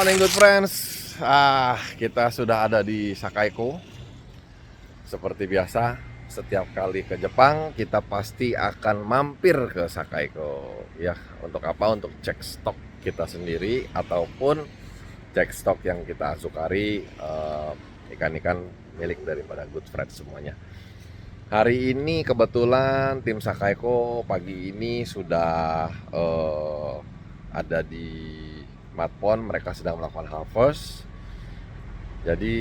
morning good friends. Kita sudah ada di Sakaeko. Seperti biasa, setiap kali ke Jepang kita pasti akan mampir ke Sakaeko. Ya, untuk apa? Untuk cek stok kita sendiri ataupun cek stok yang kita sukari, ikan-ikan milik daripada Good Friends semuanya. Hari ini kebetulan tim Sakaeko pagi ini sudah ada di Matpon, mereka sedang melakukan harvest. Jadi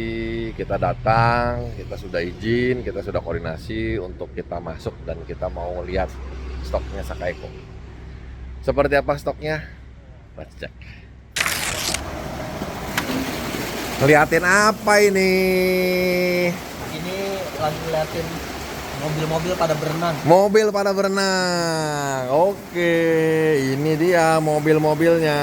kita datang, kita sudah izin, kita sudah koordinasi untuk kita masuk dan kita mau lihat stoknya Sakaeko. Seperti apa stoknya? Let's check. Ngeliatin apa ini? Ini lagi ngeliatin mobil-mobil pada berenang. Mobil pada berenang. Oke, ini dia mobil-mobilnya.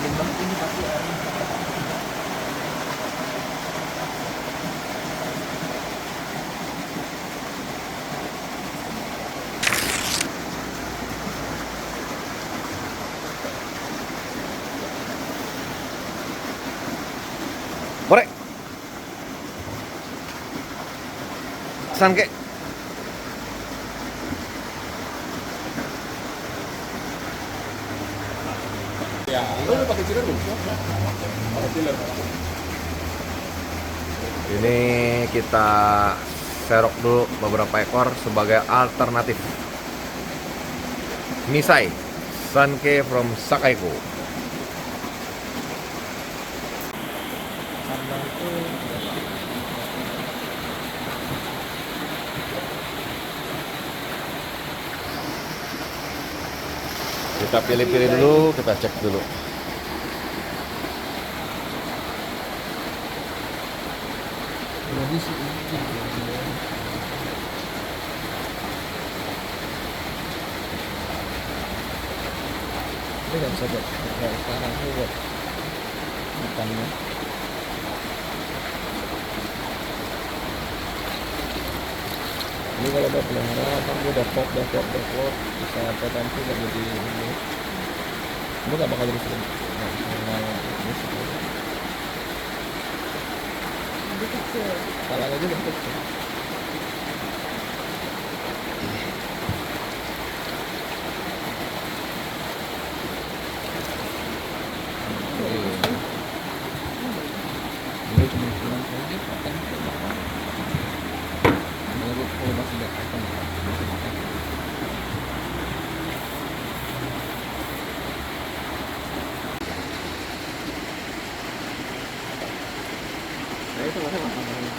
Ini pasti Borek. Sanke. Ya, lu udah pakai chiller belum? Pakai chiller. Ini kita serok dulu beberapa ekor sebagai alternatif. Nisai Sanke from Sakaeko. karena itu Kita pilih-pilih dulu, kita cek dulu. jadi sih ini nggak bisa buat sekarang ini buat ikannya. Ini kalau udah pelihara kan dia udah pop bisa potensi nggak jadi ini. Ini nggak bakal jadi sering. Ini kecil. Kalau aja udah kecil. Ini cuma kurang aja makan. Kalau masih nggak makan, masih makan. Nah itu masih makan lagi.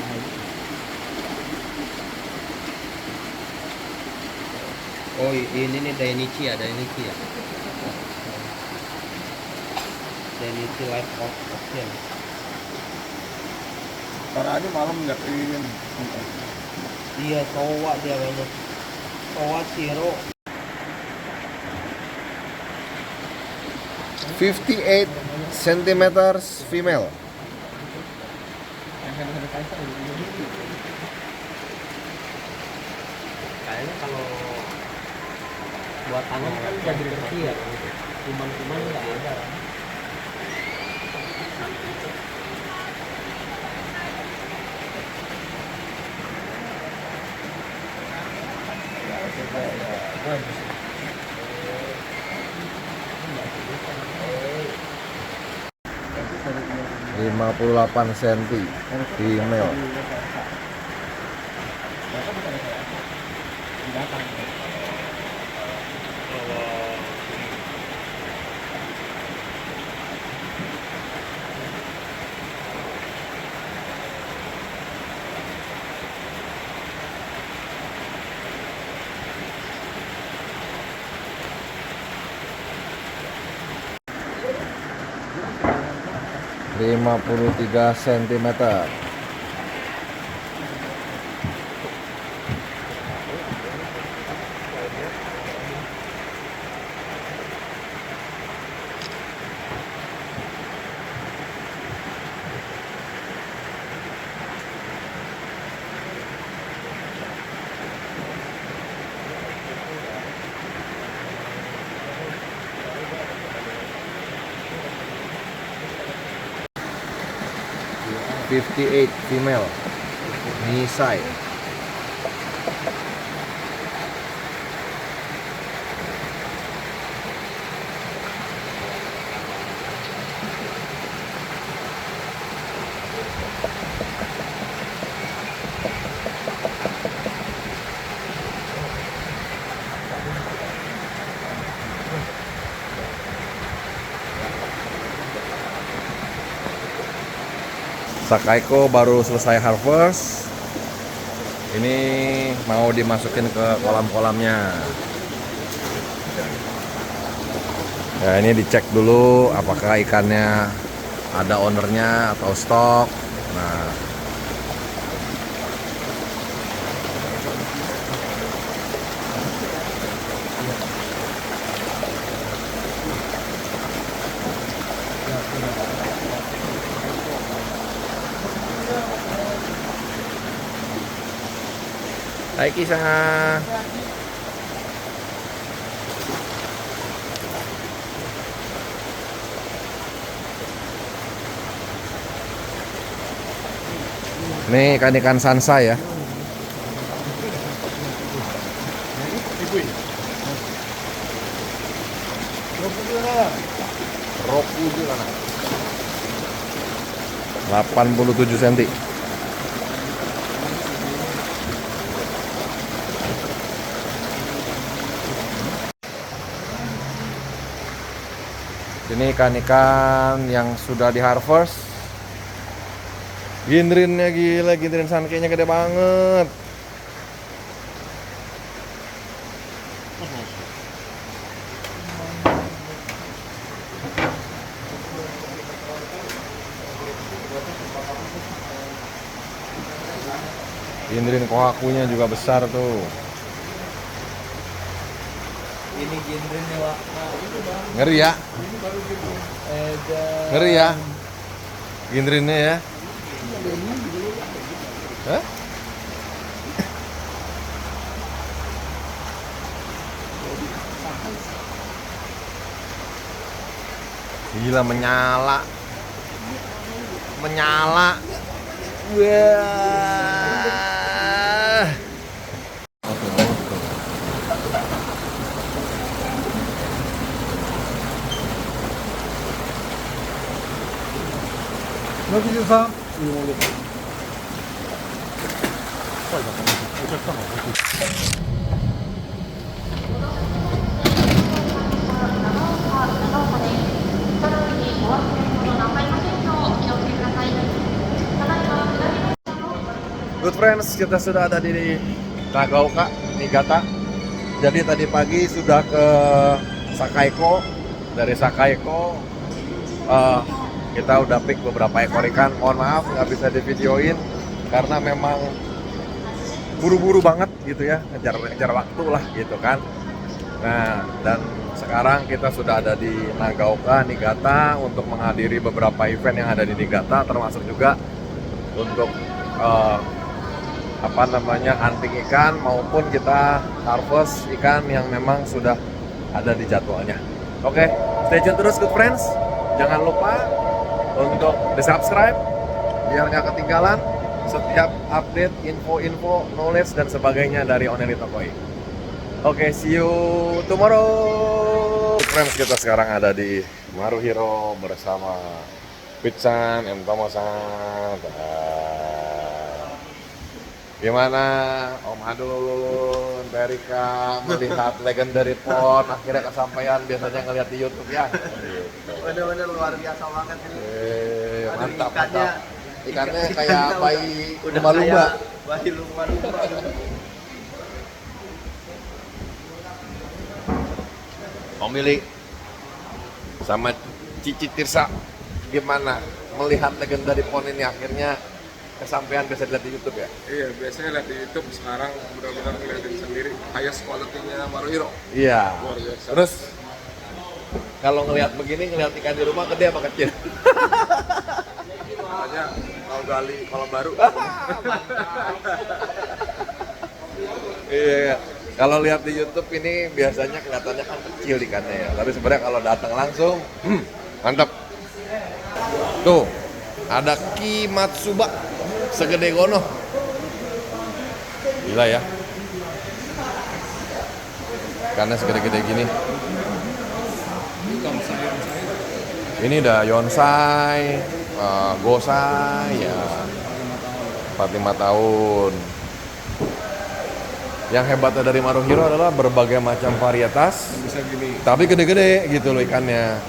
Oh ini nih Dainichi ya. Dainichi Life of Ocean. Karena aja malam nggak ingin. Iya, towa dia banyak. Towa Shiro. 58 cm female. Kayaknya kalau buat tangan kan jadi bersih ya. Kuman-kuman nggak ada. Bagus. 58 cm female. (53 cm) 58 female Nisai. Sakaiko baru selesai harvest. Ini mau dimasukin ke kolam-kolamnya. Ya, ini dicek dulu apakah ikannya ada ownernya atau stok. Nah, hai Kisah. Ini ikan-ikan sansa ya. Roku juga 87 cm. Ini ikan-ikan yang sudah diharvest. Gindrinnya gila, gindrin sankenya gede banget. Gindrin kohakunya juga besar tuh. Ini gindrinnya Wak. Ngeri ya? Ngeri ya? Gindrinnya ya? Hah? Gila, menyala. Menyala. Wah. Good friends, kita sudah ada di Nagaoka, Niigata. Jadi tadi pagi sudah ke Sakaiko. Dari Sakaiko kita udah pick beberapa ekor ikan. Mohon maaf nggak bisa divideoin karena memang buru-buru banget gitu ya, ngejar waktu lah gitu kan. Nah, dan sekarang kita sudah ada di Nagaoka, Niigata untuk menghadiri beberapa event yang ada di Niigata, termasuk juga untuk hunting ikan maupun kita harvest ikan yang memang sudah ada di jadwalnya. Oke, stay tune terus good friends. Jangan lupa untuk di-subscribe biar nggak ketinggalan setiap update, info-info, knowledge dan sebagainya dari Oneli Tokoi. Oke, see you tomorrow. Good friends, kita sekarang ada di Maruhiro bersama Pitsan, Tomo-san. Gimana Om Adun, Berika melihat legendary pond akhirnya kesampaian, biasanya ngeliat di YouTube ya? Bener-bener luar biasa banget ini. Mantap, ikannya, mantap. Ikannya kayak bayi lumba-lumba. Bayi lumba-lumba. Om Mili sama Cici Tirsa, gimana melihat legendary pond ini akhirnya kesampaian, bisa dilihat di YouTube ya? Iya, biasanya lihat di YouTube, sekarang benar-benar ngeliatin sendiri highest quality-nya Maruhiro. Iya. Luar biasa. Terus kalau ngelihat begini, ngelihat ikan di rumah gede apa kecil? Makanya mau gali kolam baru. Iya. Kalau lihat di YouTube ini biasanya kelihatannya kan kecil ikannya ya. Tapi sebenarnya kalau datang langsung, mantap. Tuh, Ada Kimatsuba segede gono. Gila ya. Karena segede-gede gini. Ini udah Yonsai, Gosai ya. 45 tahun. Yang hebatnya dari Maruhiro adalah berbagai macam varietas, Bisa gini. tapi gede-gede gitu loh ikannya.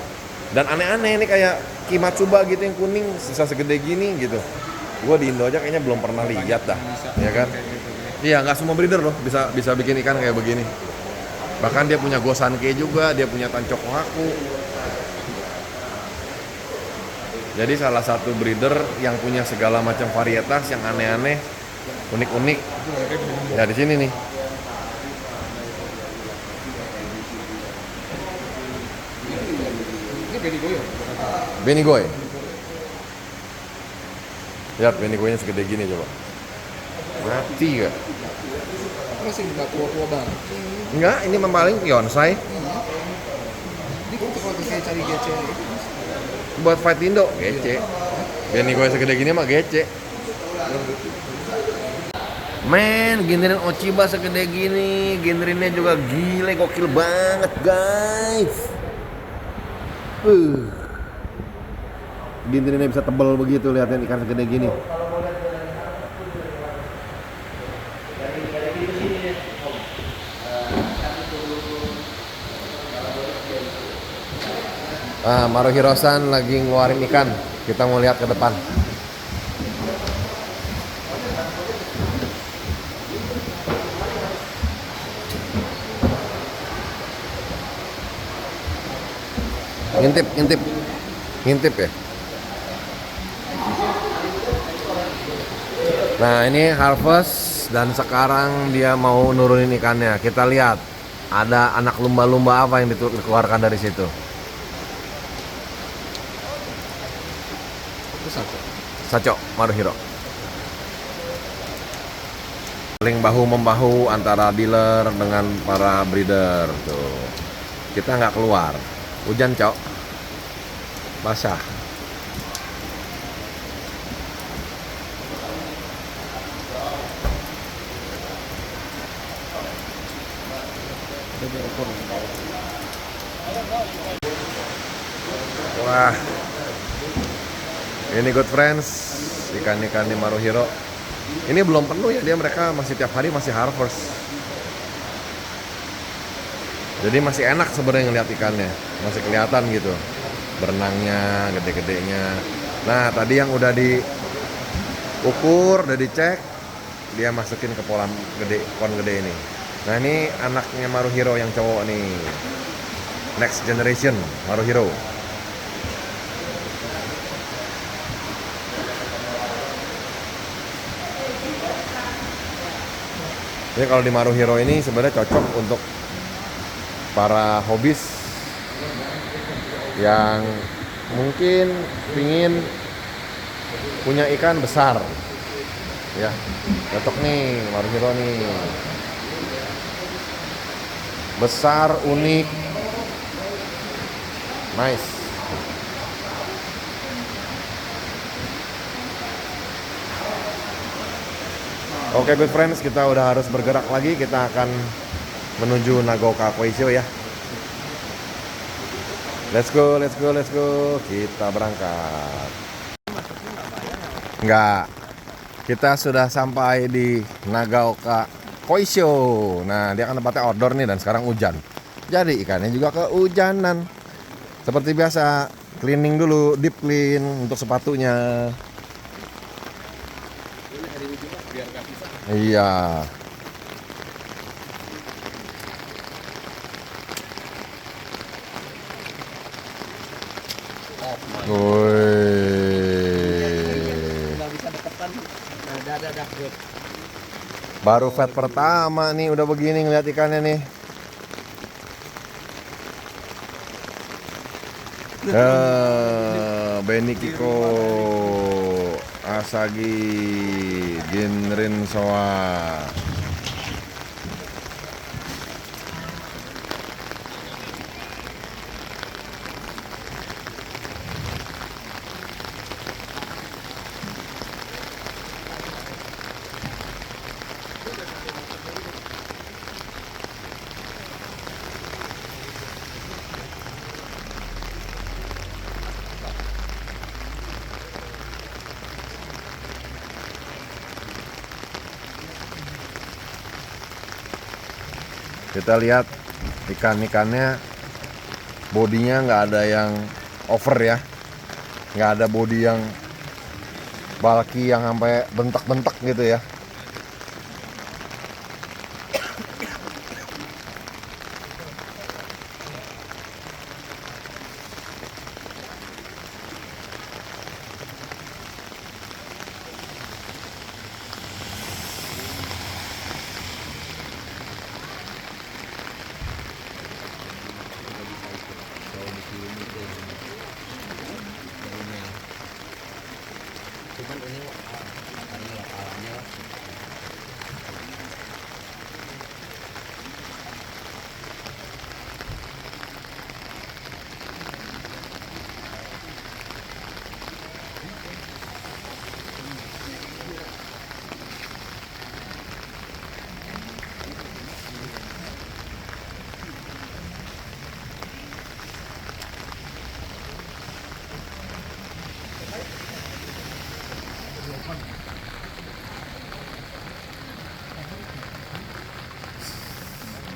Dan aneh-aneh ini kayak Kimatsuba gitu yang kuning, sisa segede gini gitu. Gua di Indo aja kayaknya belum pernah lihat dah, ya kan? Iya, nggak semua breeder loh bisa bikin ikan kayak begini. Bahkan dia punya Gosanke juga, dia punya Tanchokohaku. Jadi salah satu breeder yang punya segala macam varietas yang aneh-aneh, unik-unik. Ya di sini nih. Ini Benigoyo. Benigoy. Lihat Benigoynya segede gini coba. Mati gak? Masih nggak tua-tua banget. Enggak, ini paling Yonsai. Ini kalau kayak cari gece itu. Buat fight Indo, gece. Benigoy segede gini mah gece. Men, genderin Ochiba segede gini, genderinnya juga gile, gokil banget guys. Genderinnya bisa tebel begitu, lihatin ikan segede gini. Maruhiro-san lagi ngeluarin ikan. Kita mau lihat ke depan. Ngintip ya. Nah ini harvest dan sekarang dia mau nurunin ikannya. Kita lihat ada anak lumba-lumba apa yang dikeluarkan dari situ. Itu satu. Sacho Maruhiro. Saling bahu-membahu antara dealer dengan para breeder tuh. Kita nggak keluar. Hujan, Cok. Basah. Wah. Ini good friends, ikan-ikan di Maruhiro. Ini belum penuh ya, mereka masih tiap hari masih harvest. Jadi masih enak sebenarnya ngeliat ikannya, masih kelihatan gitu berenangnya, gede-gedenya. Nah tadi yang udah diukur, udah dicek, dia masukin ke kolam gede, pond gede ini. Nah ini anaknya Maruhiro yang cowok nih, next generation Maruhiro. Jadi kalau di Maruhiro ini sebenarnya cocok untuk para hobis yang mungkin pingin punya ikan besar, ya cocok nih Maruhiro nih, besar, unik, nice. Oke good friends, kita udah harus bergerak lagi, kita akan menuju Nagaoka Koisho ya. Let's go. Kita berangkat. Enggak. Kita sudah sampai di Nagaoka Koisho. Nah, dia kan tempatnya outdoor nih dan sekarang hujan. Jadi ikannya juga kehujanan. Seperti biasa, cleaning dulu, deep clean untuk sepatunya. Iya. Baru fat pertama nih udah begini ngeliat ikannya nih. Benikiko Asagi Jinrin Soa. Kita lihat ikan-ikannya, bodinya nggak ada yang over ya, nggak ada body yang bulky yang sampai bentak-bentak gitu ya. Cuman ini karena lokalnya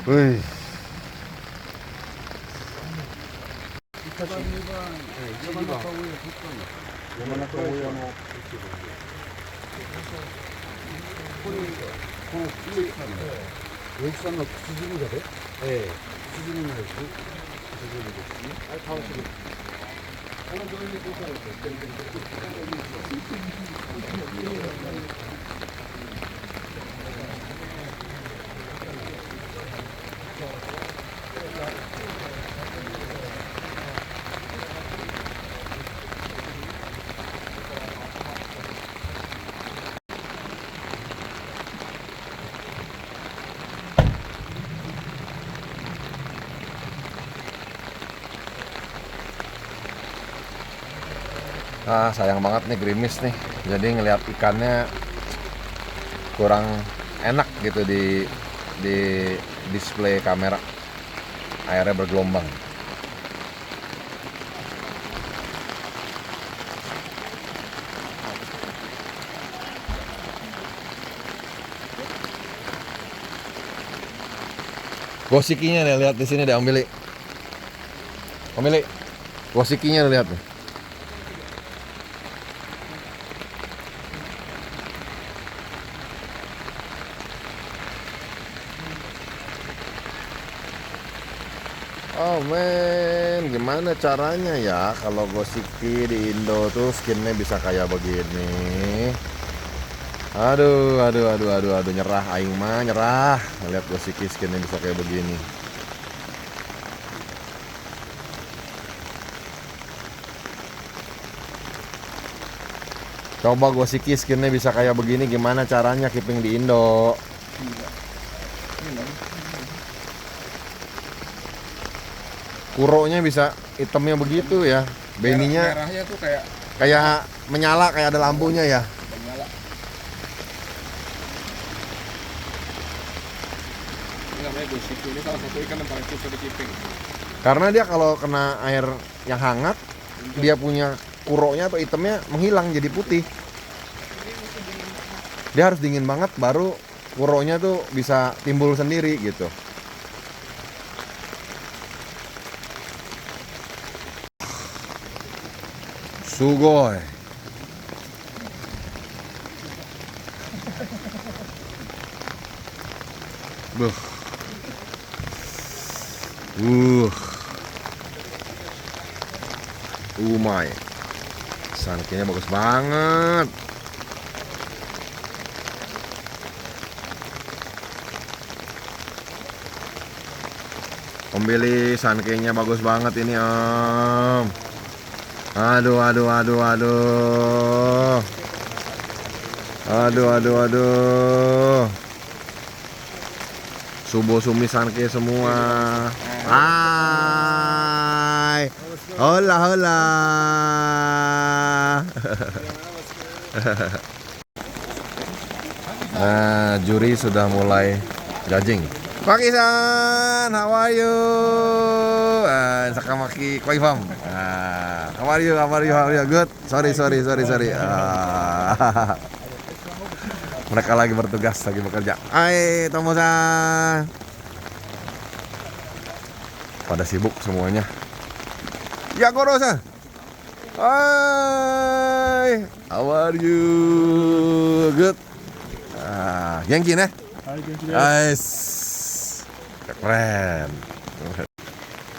Wih, sayang banget nih gerimis nih. Jadi ngelihat ikannya kurang enak gitu di display kamera. Airnya bergelombang. Gosikinya nih, lihat di sini deh Om Billy. Om Billy, gosikinya lihat nih. Oh men, gimana caranya ya kalau gosiki di Indo tuh skinnya bisa kayak begini? Aduh, nyerah aing mah, nyerah. Lihat gosiki skinnya bisa kayak begini. Coba gosiki skinnya bisa kayak begini, gimana caranya keeping di Indo? Kuronya bisa hitamnya begitu ya, beninya Merahnya tuh kayak kayak menyala, kayak ada lampunya ya. menyala. Ini namanya gosiki. Ini salah satu ikan yang paling susah di keeping. Karena dia kalau kena air yang hangat, dia punya kuronya atau hitamnya menghilang jadi putih. Dia harus dingin banget baru kuronya tuh bisa timbul sendiri gitu. Sugoi. Buh. My. Sankinya bagus banget. Om Billy, sankenya bagus banget ini Om. Aduh. Subo sumi sanke semua. Hai. Hola. Nah, juri sudah mulai judging. Pakisan, how are you? Sakamaki Koifam. How are you? Good. Sorry. Mereka lagi bertugas, lagi bekerja. Hai, Tomo-san. pada sibuk semuanya. Ya Gorosa. Hai, how are you? Good. Genki ne? Guys, keren.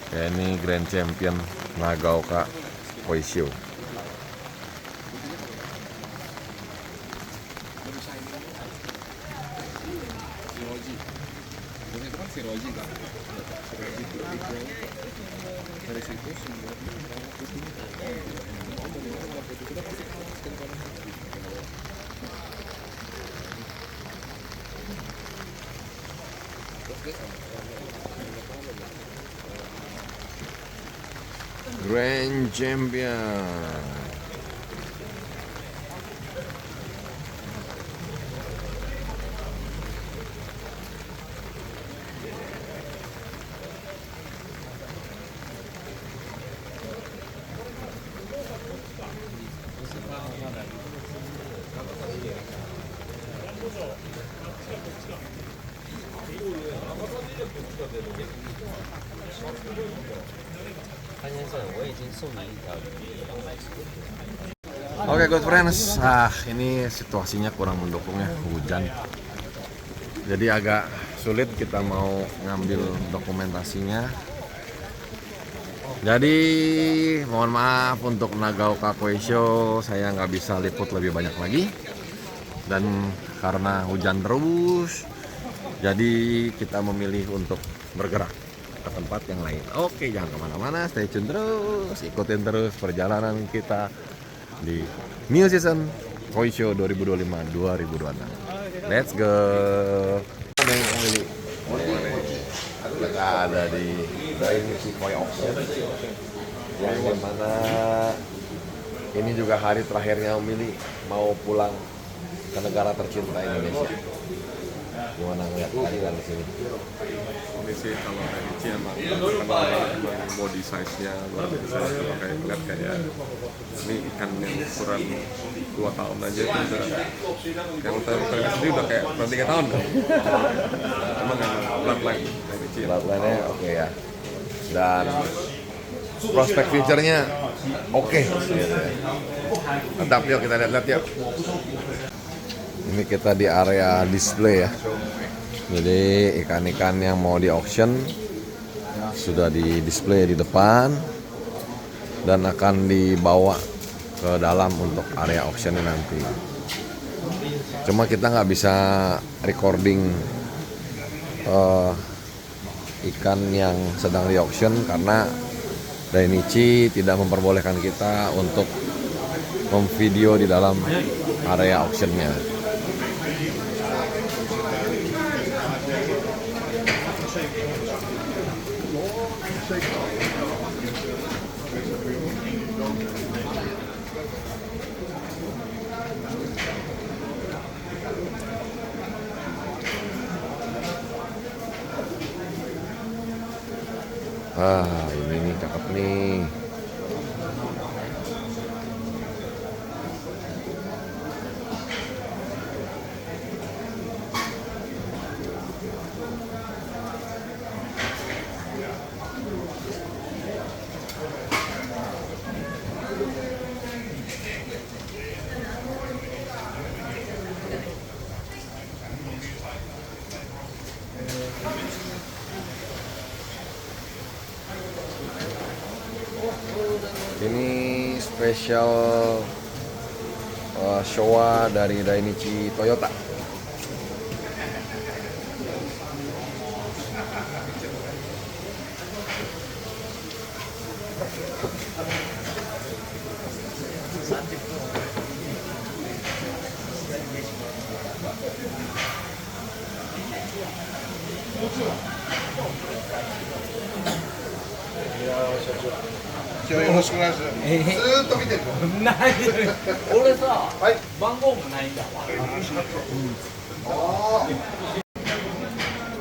Ya, ini Grand Champion Nagaoka Koisho. Itu kan si Roji kan. Si Roji itu dari situ semua Grand Champion. Oke good friends, ini situasinya kurang mendukung ya, hujan. Jadi agak sulit kita mau ngambil dokumentasinya. Jadi mohon maaf untuk Nagaoka Koisho, saya nggak bisa liput lebih banyak lagi. Dan karena hujan terus, jadi kita memilih untuk bergerak ke tempat yang lain. Oke, jangan kemana-mana, stay tune terus, ikutin terus perjalanan kita di New Season Koisho 2025-2026. Let's go. Kita ada di Dainichi Koi Auction, yang dimana ini juga hari terakhirnya Mili mau pulang ke negara tercinta Indonesia. Gimana ngeliat keadaan di sini? ini sih kalau Dainichi emang emang body size-nya luar biasa. Coba kayak ngeliat kayak ini ikan yang ukuran 2 tahun aja itu bisa yang terakhir sendiri udah kayak 3 tahun kan. Emang bloodline Dainichi. Bloodline-nya oke ya. Dan prospek future-nya oke. Mantap, yuk kita lihat-lihat yuk. Ini kita di area display ya. Jadi ikan-ikan yang mau di auction sudah di display di depan dan akan dibawa ke dalam untuk area auction nanti. Cuma kita nggak bisa recording ikan yang sedang di auction karena Dainichi tidak memperbolehkan kita untuk memvideo di dalam area auctionnya. Ini nih cakep nih. Ini spesial Showa dari Dainichi Toyota.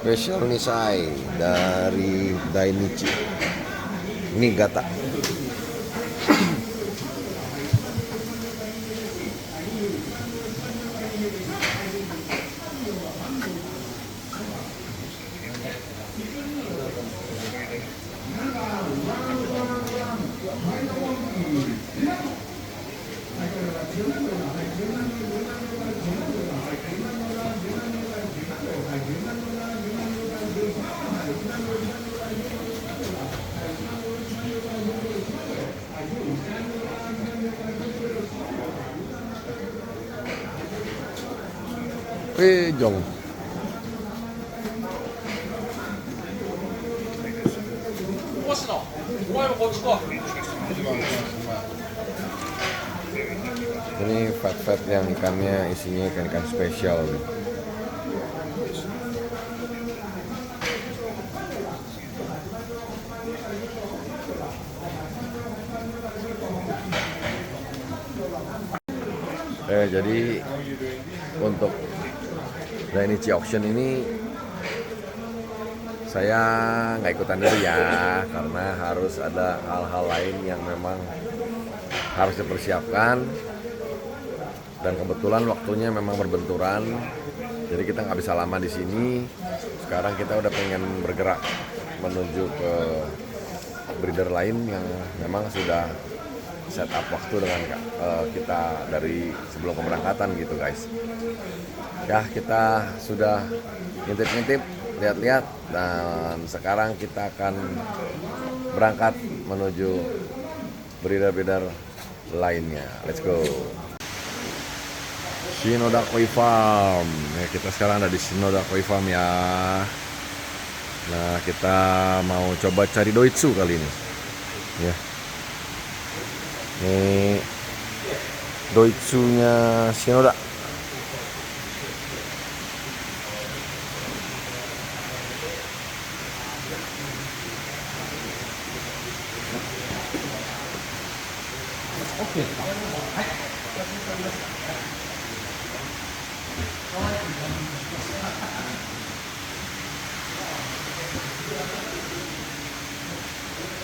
Special Nisai dari Dainichi Niigata. Jong. Ini fat yang ikannya isinya ikan-ikan spesial. Jadi untuk Dainichi Auction ini saya nggak ikutan dulu ya, karena harus ada hal-hal lain yang memang harus dipersiapkan, dan kebetulan waktunya memang berbenturan, jadi kita nggak bisa lama di sini. Sekarang kita udah pengen bergerak menuju ke breeder lain yang memang sudah set up waktu dengan kita dari sebelum keberangkatan gitu guys. Ya, kita sudah ngintip-ngintip, lihat-lihat, dan sekarang kita akan berangkat menuju breeder-breeder lainnya. Let's go. Shinoda Koi Farm. Ya, kita sekarang ada di Shinoda Koi Farm ya. Nah, kita mau coba cari doitsu kali ini. Ya. Ini doitsunya Shinoda.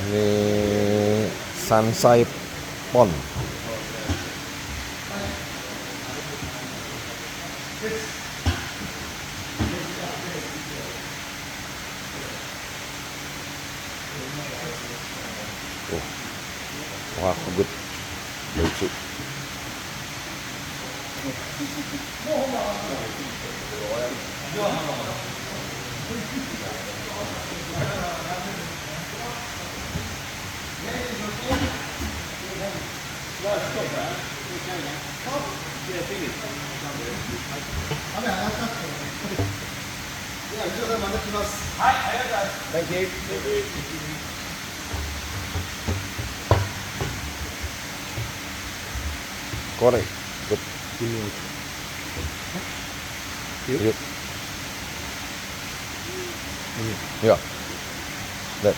Ini Sansai Pon. Wah, good. Lucu. Thank you. Korek. Good. Yuk. Ya. Lihat.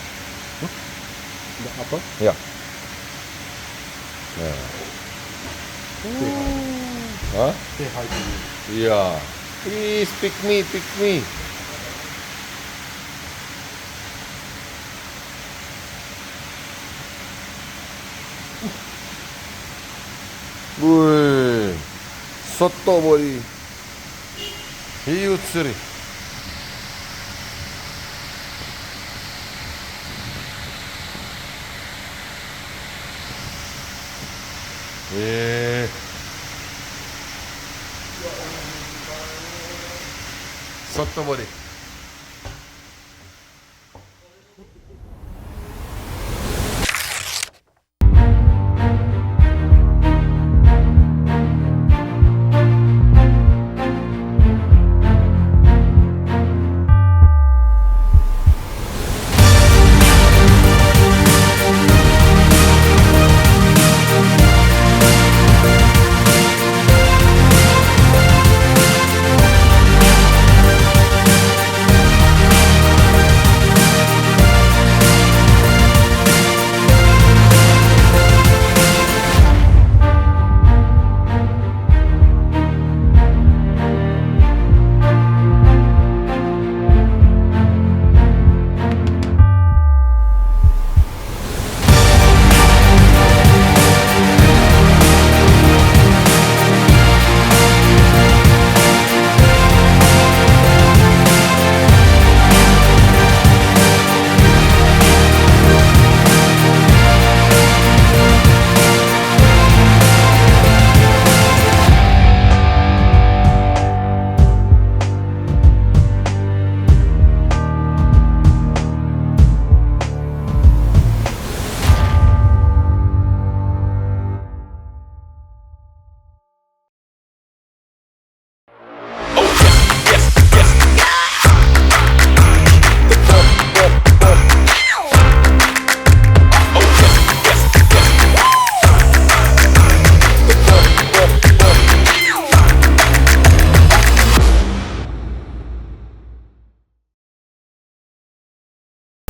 Apa? Ya. Nah. Hah? Iya. Please pick me, pick me. Wih, soto body, hiutsuri. Soto body.